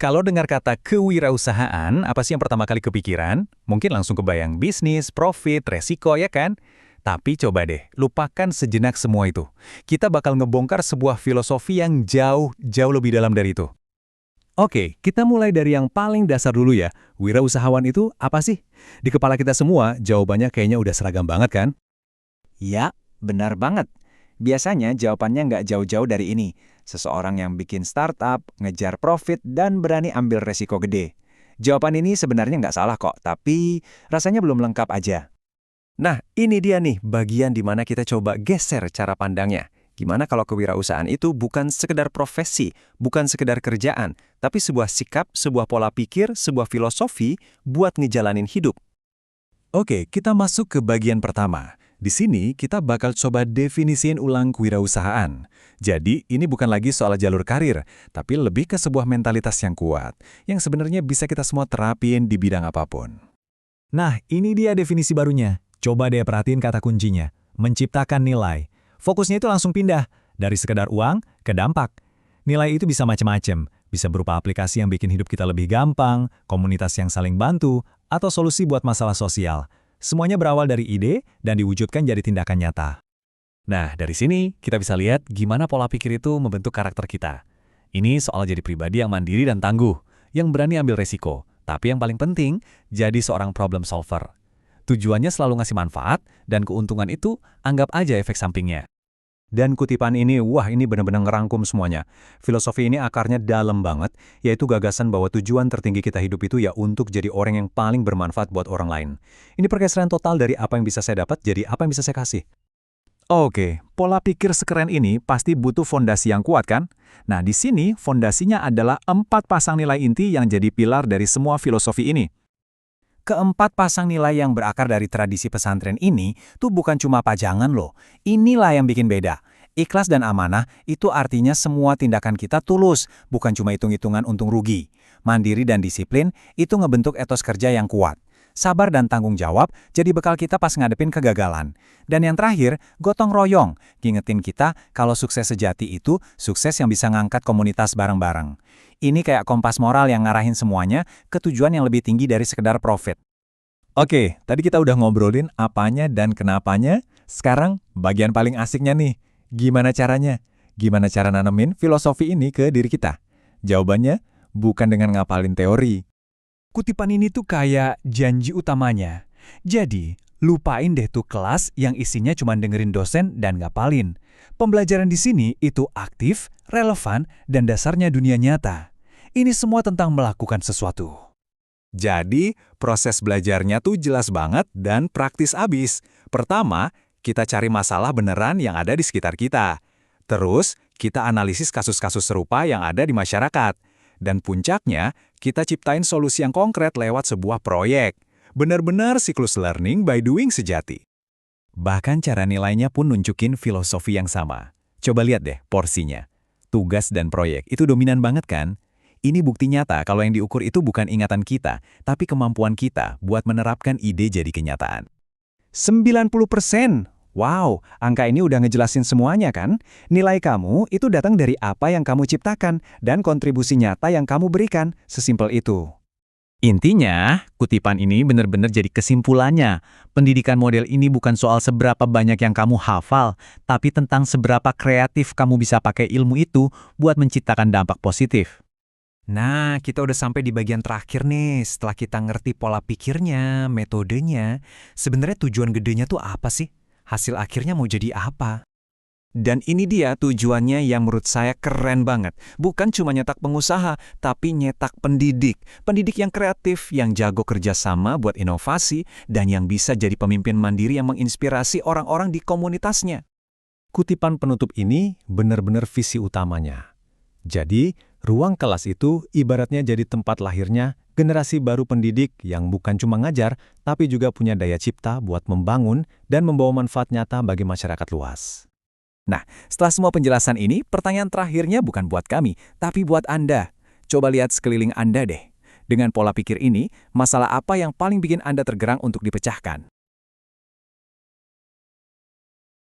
Kalau dengar kata kewirausahaan, apa sih yang pertama kali kepikiran? Mungkin langsung kebayang bisnis, profit, resiko, ya kan? Tapi coba deh, lupakan sejenak semua itu. Kita bakal ngebongkar sebuah filosofi yang jauh lebih dalam dari itu. Oke, kita mulai dari yang paling dasar dulu ya. Wirausahawan itu apa sih? Di kepala kita semua, jawabannya kayaknya udah seragam banget kan? Ya, benar banget. Biasanya jawabannya nggak jauh-jauh dari ini. Seseorang yang bikin startup, ngejar profit, dan berani ambil resiko gede. Jawaban ini sebenarnya nggak salah kok, tapi rasanya belum lengkap aja. Nah, ini dia nih bagian di mana kita coba geser cara pandangnya. Gimana kalau kewirausahaan itu bukan sekedar profesi, bukan sekedar kerjaan, tapi sebuah sikap, sebuah pola pikir, sebuah filosofi buat ngejalanin hidup. Oke, kita masuk ke bagian pertama. Di sini kita bakal coba definisiin ulang kewirausahaan. Jadi, ini bukan lagi soal jalur karir, tapi lebih ke sebuah mentalitas yang kuat, yang sebenarnya bisa kita semua terapin di bidang apapun. Nah, ini dia definisi barunya. Coba deh perhatiin kata kuncinya, menciptakan nilai. Fokusnya itu langsung pindah, dari sekedar uang ke dampak. Nilai itu bisa macam-macam, bisa berupa aplikasi yang bikin hidup kita lebih gampang, komunitas yang saling bantu, atau solusi buat masalah sosial. Semuanya berawal dari ide dan diwujudkan jadi tindakan nyata. Nah, dari sini kita bisa lihat gimana pola pikir itu membentuk karakter kita. Ini soal jadi pribadi yang mandiri dan tangguh, yang berani ambil resiko, tapi yang paling penting, jadi seorang problem solver. Tujuannya selalu ngasih manfaat, dan keuntungan itu anggap aja efek sampingnya. Dan kutipan ini, wah ini benar-benar ngerangkum semuanya. Filosofi ini akarnya dalam banget, yaitu gagasan bahwa tujuan tertinggi kita hidup itu ya untuk jadi orang yang paling bermanfaat buat orang lain. Ini pergeseran total dari apa yang bisa saya dapat jadi apa yang bisa saya kasih. Oke, pola pikir sekeren ini pasti butuh fondasi yang kuat kan? Nah di sini fondasinya adalah 4 pasang nilai inti yang jadi pilar dari semua filosofi ini. Keempat pasang nilai yang berakar dari tradisi pesantren ini tuh bukan cuma pajangan loh. Inilah yang bikin beda. Ikhlas dan amanah itu artinya semua tindakan kita tulus, bukan cuma hitung-hitungan untung rugi. Mandiri dan disiplin itu ngebentuk etos kerja yang kuat. Sabar dan tanggung jawab jadi bekal kita pas ngadepin kegagalan. Dan yang terakhir, gotong royong, ngingetin kita kalau sukses sejati itu sukses yang bisa ngangkat komunitas bareng-bareng. Ini kayak kompas moral yang ngarahin semuanya ke tujuan yang lebih tinggi dari sekedar profit. Oke, tadi kita udah ngobrolin apanya dan kenapanya. Sekarang bagian paling asiknya nih. Gimana caranya? Gimana cara nanemin filosofi ini ke diri kita? Jawabannya bukan dengan ngapalin teori. Kutipan ini tuh kayak janji utamanya. Jadi, lupain deh tuh kelas yang isinya cuma dengerin dosen dan ngapalin. Pembelajaran di sini itu aktif, relevan, dan dasarnya dunia nyata. Ini semua tentang melakukan sesuatu. Jadi, proses belajarnya tuh jelas banget dan praktis abis. Pertama, kita cari masalah beneran yang ada di sekitar kita. Terus, kita analisis kasus-kasus serupa yang ada di masyarakat. Dan puncaknya, kita ciptain solusi yang konkret lewat sebuah proyek. Benar-benar siklus learning by doing sejati. Bahkan cara nilainya pun nunjukin filosofi yang sama. Coba lihat deh porsinya. Tugas dan proyek itu dominan banget kan? Ini bukti nyata kalau yang diukur itu bukan ingatan kita, tapi kemampuan kita buat menerapkan ide jadi kenyataan. 90%! Wow, angka ini udah ngejelasin semuanya kan? Nilai kamu itu datang dari apa yang kamu ciptakan dan kontribusi nyata yang kamu berikan, sesimpel itu. Intinya, kutipan ini benar-benar jadi kesimpulannya. Pendidikan model ini bukan soal seberapa banyak yang kamu hafal, tapi tentang seberapa kreatif kamu bisa pakai ilmu itu buat menciptakan dampak positif. Nah, kita udah sampai di bagian terakhir nih. Setelah kita ngerti pola pikirnya, metodenya, sebenarnya tujuan gedenya tuh apa sih? Hasil akhirnya mau jadi apa? Dan ini dia tujuannya yang menurut saya keren banget. Bukan cuma nyetak pengusaha, tapi nyetak pendidik. Pendidik yang kreatif, yang jago kerjasama buat inovasi, dan yang bisa jadi pemimpin mandiri yang menginspirasi orang-orang di komunitasnya. Kutipan penutup ini benar-benar visi utamanya. Jadi, ruang kelas itu ibaratnya jadi tempat lahirnya generasi baru pendidik yang bukan cuma ngajar, tapi juga punya daya cipta buat membangun dan membawa manfaat nyata bagi masyarakat luas. Nah, setelah semua penjelasan ini, pertanyaan terakhirnya bukan buat kami, tapi buat Anda. Coba lihat sekeliling Anda deh. Dengan pola pikir ini, masalah apa yang paling bikin Anda tergerang untuk dipecahkan?